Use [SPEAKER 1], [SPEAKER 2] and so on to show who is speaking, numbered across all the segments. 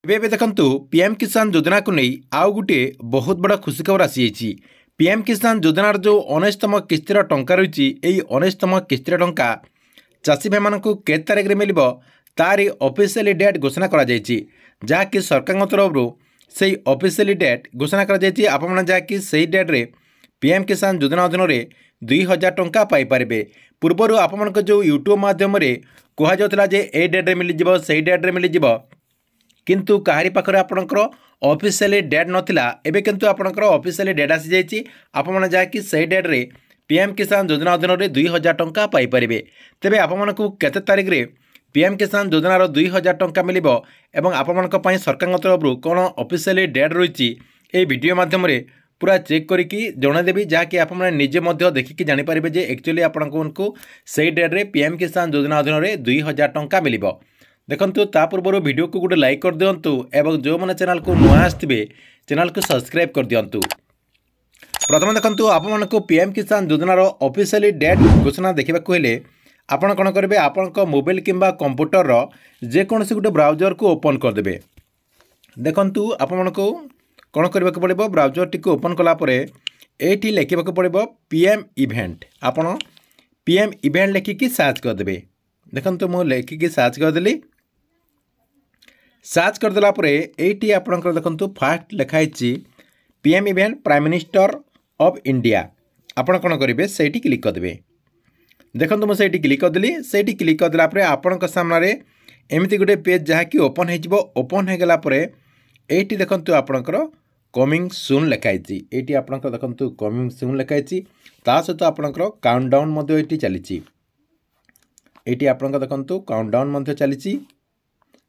[SPEAKER 1] ଏବେ ଦେଖନ୍ତୁ पीएम किसान योजना को नहीं आउ गोटे बहुत बड़ा खुशी खबर आसी पीएम किसान योजनार जो 19तम किस्तिर टंका रही 19तम किस्तिर टंका चाषी भाई मानक के तारीख में मिल तारी ऑफिशियली डेट घोषणा करा जहाँकि सरकार तरफ से ऑफिशियली डेट घोषणा करा आपण जहाँकि से डेट्रे पीएम किसान योजना अधीन में 2000 टंका पाइपर पूर्वर आपण जो यूट्यूब मध्यम कहला ए डेट्रे मिल से डेट्रे मिल किंतु कहारी पाखरे आपणकर ऑफिशियली डेट नथिला एबे किंतु आपणकर ऑफिशियली डेट आसी जाइछि आपण जहाँकि से डेट्रे पीएम किसान योजना अधीन में 2000 टंका पाइपर तेबे आपको केते तारीख रे पीएम किसान योजनार 2000 टंका मिल एवं आपण सरकार तरफ कौन ऑफिशियली डेट रही ये वीडियो माध्यम पूरा चेक करके जनदेवी जहाँकि आप निजे देखिकी जानीपारे जे एक्चुअली आपको से डेट्रे पीएम किसान योजना अधीन में 2000 टंका मिल देखंतु ता पूर्व वीडियो को गोटे लाइक कर दिंतु एवं जो मैंने चैनल को नुआ आसवे चैनल को सब्सक्राइब कर दिंतु। प्रथम देखंतु आपको पीएम किसान योजनार ऑफिशियली डेट घोषणा देखा हेले आपण कौन करेंगे आपण मोबाइल किंबा कंप्यूटर जेकोसी गोटे ब्राउजर को ओपन करदे। देखंतु आपको कौन करने को पड़ो ब्राउजर टी ओपन कलापर ये लिखा पड़ो पीएम इवेंट आपण पीएम इवेंट लिखिकी सर्च करदे। देखंतु मु लिखिकी सर्च करदेली सर्च करदेला ये आपंकर देखंतु फास्ट लिखाई PM event prime minister of India आपण कौन करेंगे से क्लिक करदे। देखंतु मुझे क्लिक करदेली से क्लिक करदेला आपण सामने एमती गोटे पेज जहाँकि ओपन हो ओपन हो गलापर ये देखंतु आपणकर कमिंग सून लिखाई ये आपणकर देखंतु कमिंग सून लिखाई ता सहित आपणकर काउंटडाउन ये चली ये आपणकर देखंतु काउंटडाउन चली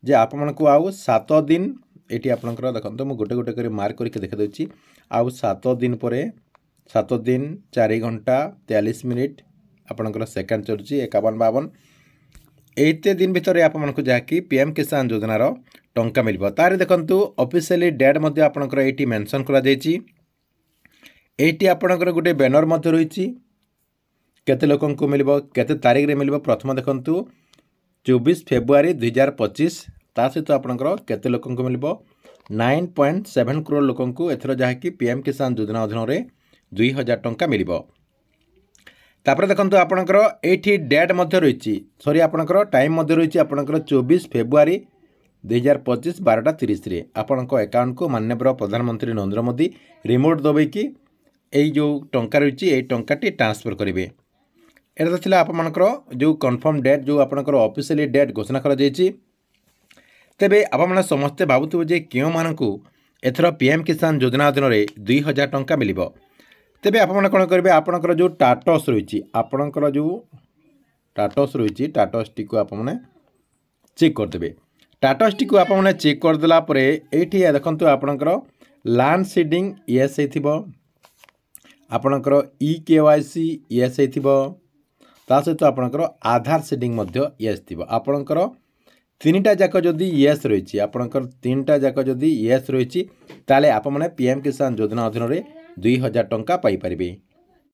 [SPEAKER 1] जे आपको आउ 7 दिन ये आपणकर देखंतु मु गोटे गोटे कर मार्क करके देखा दूची आउ 7 दिन पर 7 दिन 4 घंटा 43 मिनिट आपणकर सेकेंड चलुची 51-52 एते दिन भितर आपको जहाँकि पीएम किसान योजनार टंका मिल तार देखंतु ऑफिशियली डेट आपणकर ये मेंशन करा जायछि। एटी आपणकर गोटे बैनर रही केते लोकन को मिल केते तारीख रे मिल प्रथम देखंतु 24 फेब्रुआरी 2025 ता सहित आपणकर केते लोकन को मिल 9.7 करोड़ लोकन को एथर जहाँकि पीएम किसान योजना अधीन में 2000 टंका मिल तापर देखंतु आपणकर एठी डेट रही सॉरी आपणकर टाइम रही आपणकर 24 फेब्रुआरी 2025 12:30 रे आपणको अकाउंट को माननीय प्रधानमंत्री नरेंद्र मोदी रिमोट दबेकी यही जो टंका रही यही टंकाटी ट्रांसफर करेंगे। एटा तो आपणकर जो कन्फर्म डेट जो आपणकर ऑफिशियली डेट घोषणा करा जायछि तेबे आपण समस्ते भावुथबे जे क्यों मानकु एथर पीएम किसान योजना अधीन में 2000 टंका मिल तेबे आपण कौन करेंगे आपणकर जो टाटस रही आपणकर जो टाटस रही टाटस टी को आपने चेक करदे। टाटस टी को आपने चेक करदेला ये देखंतु आपणकर लैंड सीडिंग येस होइथिबो आपणकर EKYC येस होइथिबो ता सहित आपणकर आधार सीडिंग येस थिबो आपणकर 3टा जाक जदि येस रही आपणकर 3टा जाक जदि येस रही ताले आपने पीएम किसान योजना अधीन में 2000 टंका पाइपर।